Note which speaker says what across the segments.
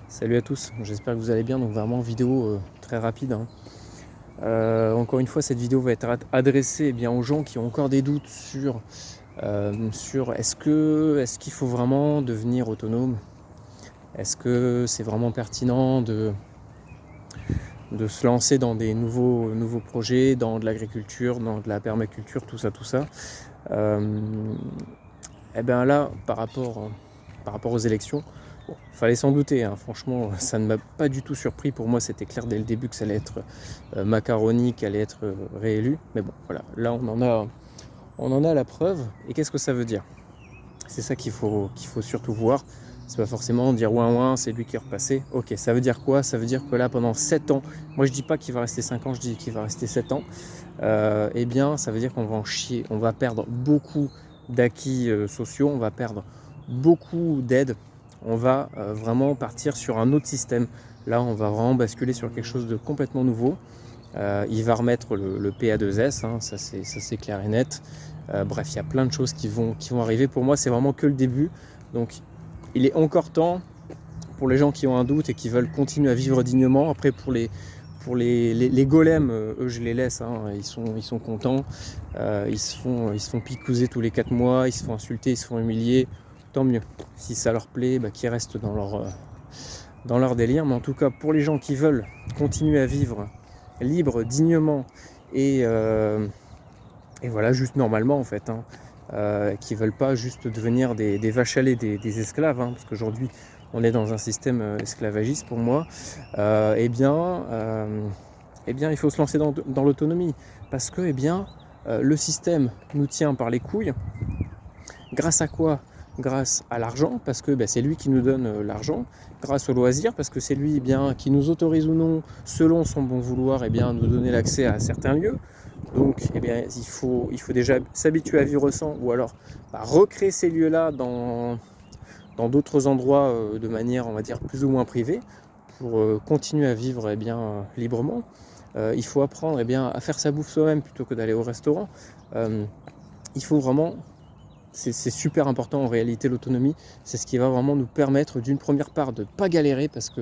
Speaker 1: Salut à tous, j'espère que vous allez bien. Donc vraiment vidéo très rapide, hein. Encore une fois, cette vidéo va être adressée bien, aux gens qui ont encore des doutes sur est-ce qu'il faut vraiment devenir autonome. Est-ce que c'est vraiment pertinent de se lancer dans des nouveaux projets, dans de l'agriculture, dans de la permaculture, tout ça. Et bien là, par rapport aux élections, bon, fallait s'en douter, hein. Franchement, ça ne m'a pas du tout surpris. Pour moi, c'était clair dès le début que ça allait être Macaroni qui allait être réélu. Mais bon, voilà, là on en a la preuve. Et qu'est-ce que ça veut dire? C'est ça qu'il faut surtout voir. C'est pas forcément dire ouin, c'est lui qui est repassé. Ok, ça veut dire quoi? Ça veut dire que là, pendant 7 ans, moi je dis pas qu'il va rester 5 ans, je dis qu'il va rester 7 ans. Eh bien, ça veut dire qu'on va en chier. On va perdre beaucoup d'acquis sociaux, on va perdre beaucoup d'aides. On va vraiment partir sur un autre système. Là, on va vraiment basculer sur quelque chose de complètement nouveau. Il va remettre le PA2S, hein, ça c'est clair et net. Bref, il y a plein de choses qui vont arriver. Pour moi, c'est vraiment que le début. Donc, il est encore temps pour les gens qui ont un doute et qui veulent continuer à vivre dignement. Après, pour les golems, eux, je les laisse, hein, ils sont contents. Ils se font picouser tous les 4 mois, ils se font insulter, ils se font humilier. Tant mieux. Si ça leur plaît, qu'ils restent dans leur délire. Mais en tout cas, pour les gens qui veulent continuer à vivre libre, dignement et voilà, juste normalement en fait, hein, qui veulent pas juste devenir des vaches à lait, des esclaves, hein, parce qu'aujourd'hui on est dans un système esclavagiste pour moi. Eh bien, il faut se lancer dans l'autonomie, parce que le système nous tient par les couilles. Grâce à quoi? Grâce à l'argent, parce que c'est lui qui nous donne l'argent. Grâce au loisir, parce que c'est lui qui nous autorise ou non, selon son bon vouloir, nous donner l'accès à certains lieux. Donc il faut déjà s'habituer à vivre sans, ou alors recréer ces lieux-là dans d'autres endroits de manière, on va dire, plus ou moins privée, pour continuer à vivre librement. Il faut apprendre à faire sa bouffe soi-même plutôt que d'aller au restaurant. Il faut vraiment... C'est super important en réalité, l'autonomie. C'est ce qui va vraiment nous permettre, d'une première part, de ne pas galérer, parce que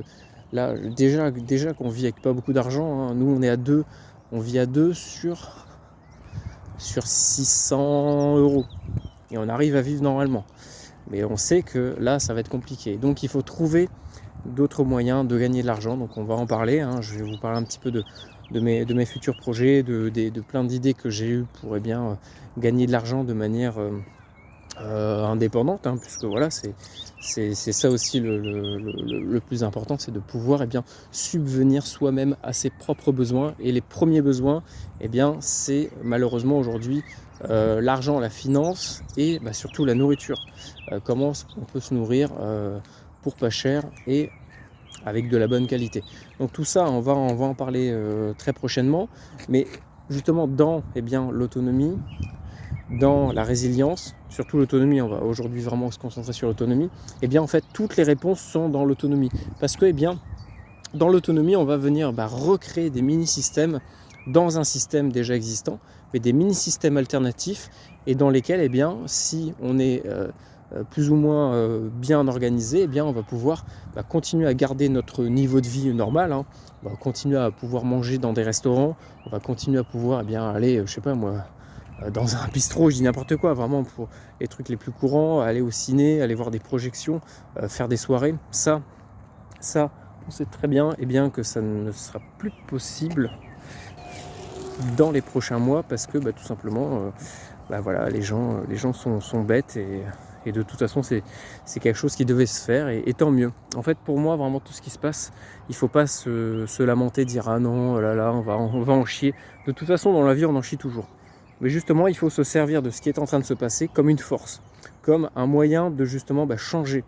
Speaker 1: là, déjà qu'on vit avec pas beaucoup d'argent, hein. Nous on est à deux, on vit à deux sur 600 €, et on arrive à vivre normalement. Mais on sait que là, ça va être compliqué. Donc il faut trouver d'autres moyens de gagner de l'argent. Donc on va en parler, hein. Je vais vous parler un petit peu de mes futurs projets, de plein d'idées que j'ai eues pour gagner de l'argent de manière indépendante, hein, puisque voilà, c'est ça aussi le plus important, c'est de pouvoir subvenir soi-même à ses propres besoins. Et les premiers besoins, c'est malheureusement aujourd'hui l'argent, la finance et surtout la nourriture. Comment on peut se nourrir pour pas cher et avec de la bonne qualité. Donc tout ça, on va en parler très prochainement. Mais justement, dans l'autonomie, dans la résilience, surtout l'autonomie, on va aujourd'hui vraiment se concentrer sur l'autonomie, en fait toutes les réponses sont dans l'autonomie. Parce que dans l'autonomie, on va venir recréer des mini-systèmes dans un système déjà existant, mais des mini-systèmes alternatifs, et dans lesquels si on est plus ou moins bien organisé, on va pouvoir continuer à garder notre niveau de vie normal, hein. On va continuer à pouvoir manger dans des restaurants, on va continuer à pouvoir aller, je sais pas moi, dans un bistrot, je dis n'importe quoi, vraiment pour les trucs les plus courants, aller au ciné, aller voir des projections, faire des soirées. Ça, on sait très bien que ça ne sera plus possible dans les prochains mois, parce que tout simplement, voilà, les gens sont bêtes, et de toute façon c'est quelque chose qui devait se faire, et tant mieux. En fait, pour moi, vraiment, tout ce qui se passe, il faut pas se lamenter, dire ah non, oh là là, on va en chier. De toute façon, dans la vie, on en chie toujours. Mais justement, il faut se servir de ce qui est en train de se passer comme une force, comme un moyen de justement changer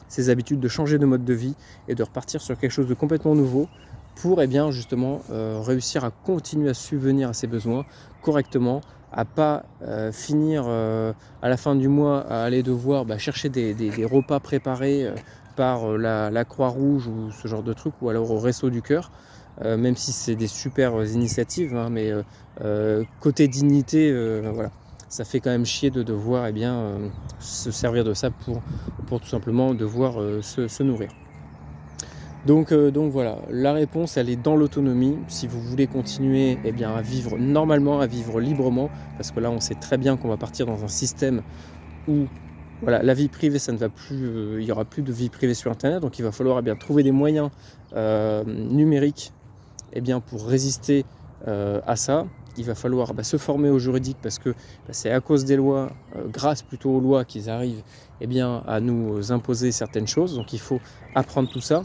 Speaker 1: ses habitudes, de changer de mode de vie et de repartir sur quelque chose de complètement nouveau, pour justement réussir à continuer à subvenir à ses besoins correctement, à pas finir à la fin du mois à aller devoir chercher des repas préparés par la Croix-Rouge ou ce genre de truc, ou alors au Resto du Cœur. Même si c'est des super initiatives, hein, mais côté dignité, voilà, ça fait quand même chier de devoir se servir de ça pour tout simplement devoir se nourrir. Donc voilà, la réponse elle est dans l'autonomie. Si vous voulez continuer à vivre normalement, à vivre librement, parce que là on sait très bien qu'on va partir dans un système où voilà, la vie privée ça ne va plus, il n'y aura plus de vie privée sur internet, donc il va falloir trouver des moyens numériques pour résister à ça. Il va falloir se former au juridique parce que c'est à cause des lois, grâce plutôt aux lois qu'ils arrivent à nous imposer certaines choses, donc il faut apprendre tout ça.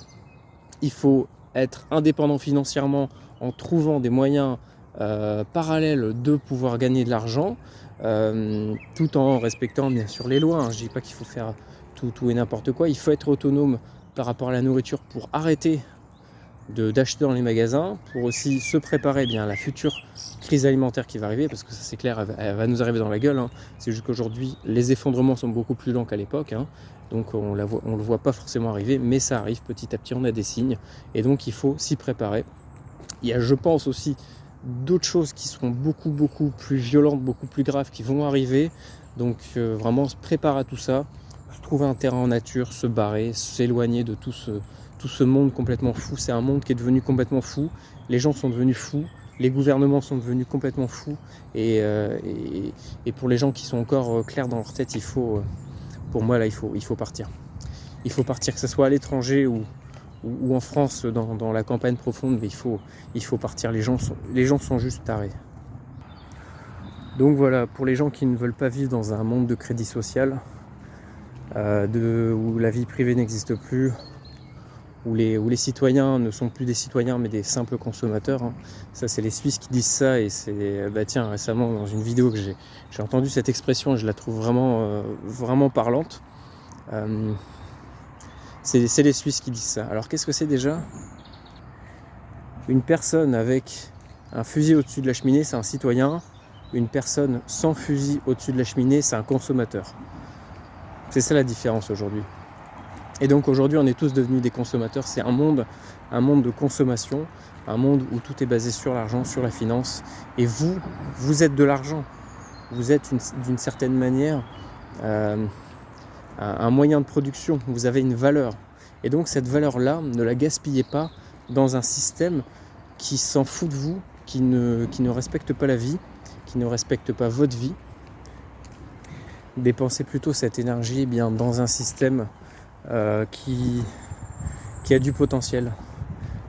Speaker 1: Il faut être indépendant financièrement en trouvant des moyens parallèles de pouvoir gagner de l'argent, tout en respectant bien sûr les lois. Je ne dis pas qu'il faut faire tout et n'importe quoi. Il faut être autonome par rapport à la nourriture pour arrêter d'acheter dans les magasins, pour aussi se préparer à la future crise alimentaire qui va arriver, parce que ça c'est clair, elle va nous arriver dans la gueule. C'est juste qu'aujourd'hui les effondrements sont beaucoup plus lents qu'à l'époque, donc on le voit pas forcément arriver, mais ça arrive petit à petit, on a des signes, et donc il faut s'y préparer. Il y a, je pense aussi, d'autres choses qui seront beaucoup plus violentes, beaucoup plus graves qui vont arriver, donc vraiment se préparer à tout ça, trouver un terrain en nature, se barrer, s'éloigner de tout ce monde complètement fou. C'est un monde qui est devenu complètement fou, les gens sont devenus fous, les gouvernements sont devenus complètement fous, et pour les gens qui sont encore clairs dans leur tête, pour moi là il faut partir. Il faut partir, que ce soit à l'étranger ou en France, dans la campagne profonde, mais il faut partir. Les gens sont juste tarés. Donc voilà, pour les gens qui ne veulent pas vivre dans un monde de crédit social, où la vie privée n'existe plus, où les citoyens ne sont plus des citoyens mais des simples consommateurs. Ça c'est les Suisses qui disent ça, et c'est récemment dans une vidéo que j'ai entendu cette expression et je la trouve vraiment parlante. C'est les Suisses qui disent ça. Alors qu'est-ce que c'est déjà ? Une personne avec un fusil au-dessus de la cheminée, c'est un citoyen. Une personne sans fusil au-dessus de la cheminée, c'est un consommateur. C'est ça la différence aujourd'hui. Et donc aujourd'hui on est tous devenus des consommateurs. C'est un monde de consommation, un monde où tout est basé sur l'argent, sur la finance. Et vous êtes de l'argent. Vous êtes d'une certaine manière un moyen de production. Vous avez une valeur. Et donc cette valeur-là, ne la gaspillez pas dans un système qui s'en fout de vous, qui ne respecte pas la vie, qui ne respecte pas votre vie. Dépensez plutôt cette énergie dans un système qui a du potentiel,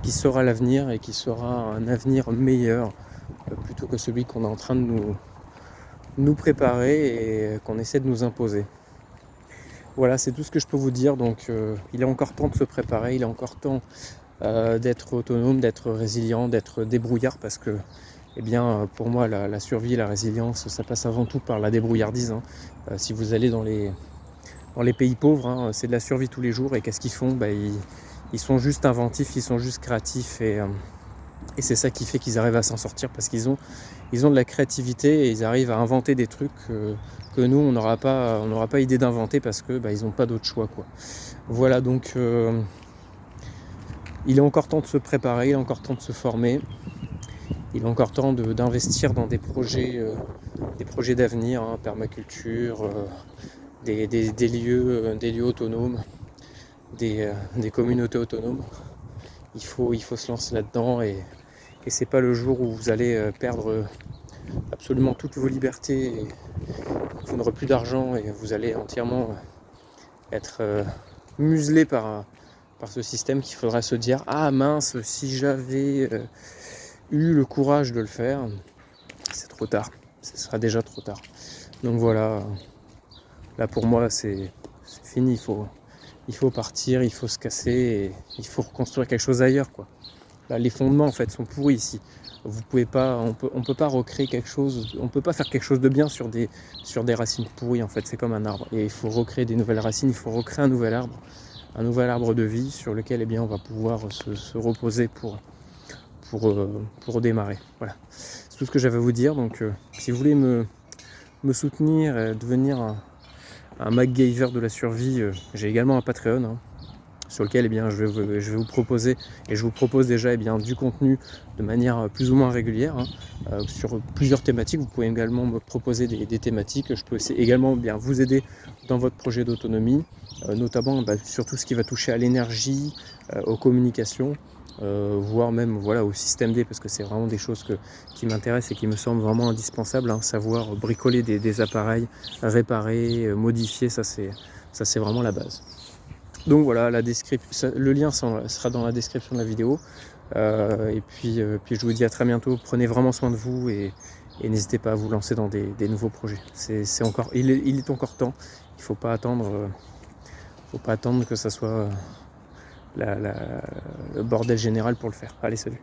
Speaker 1: qui sera l'avenir et qui sera un avenir meilleur plutôt que celui qu'on est en train de nous préparer et qu'on essaie de nous imposer. Voilà, c'est tout ce que je peux vous dire. Donc il est encore temps de se préparer, il est encore temps d'être autonome, d'être résilient, d'être débrouillard, parce que pour moi la survie et la résilience, ça passe avant tout par la débrouillardise. Si vous allez dans les pays pauvres, c'est de la survie tous les jours. Et qu'est-ce qu'ils font ? Ils sont juste inventifs, ils sont juste créatifs, et c'est ça qui fait qu'ils arrivent à s'en sortir, parce qu'ils ont de la créativité et ils arrivent à inventer des trucs que nous on n'aura pas idée d'inventer, parce que ils n'ont pas d'autre choix, quoi. Voilà, donc il est encore temps de se préparer, il est encore temps de se former, il est encore temps d'investir dans des projets d'avenir, permaculture, des lieux autonomes, des communautés autonomes. Il faut se lancer là-dedans, et c'est pas le jour où vous allez perdre absolument toutes vos libertés, et vous n'aurez plus d'argent et vous allez entièrement être muselé par ce système, qu'il faudra se dire « Ah mince, si j'avais eu le courage de le faire », c'est trop tard, ce sera déjà trop tard. Donc voilà, là pour moi c'est fini, il faut partir, il faut se casser, et il faut reconstruire quelque chose ailleurs, quoi. Là, les fondements en fait sont pourris ici. Vous pouvez pas, on peut pas recréer quelque chose, on peut pas faire quelque chose de bien sur des racines pourries, en fait. C'est comme un arbre, et il faut recréer des nouvelles racines, il faut recréer un nouvel arbre de vie sur lequel on va pouvoir se reposer pour redémarrer. Voilà, c'est tout ce que j'avais à vous dire. Donc si vous voulez me soutenir, devenir un MacGyver de la survie, j'ai également un Patreon, sur lequel je vais vous proposer, et je vous propose déjà du contenu de manière plus ou moins régulière, sur plusieurs thématiques. Vous pouvez également me proposer des thématiques. Je peux également vous aider dans votre projet d'autonomie, notamment sur tout ce qui va toucher à l'énergie, aux communications, voire même au système D, parce que c'est vraiment des choses qui m'intéressent et qui me semblent vraiment indispensables, savoir bricoler des appareils, réparer, modifier, ça c'est vraiment la base. Donc voilà, le lien sera dans la description de la vidéo. Et puis je vous dis à très bientôt. Prenez vraiment soin de vous et n'hésitez pas à vous lancer dans des nouveaux projets. Il est encore temps. Il ne faut pas attendre que ça soit le bordel général pour le faire. Allez, salut.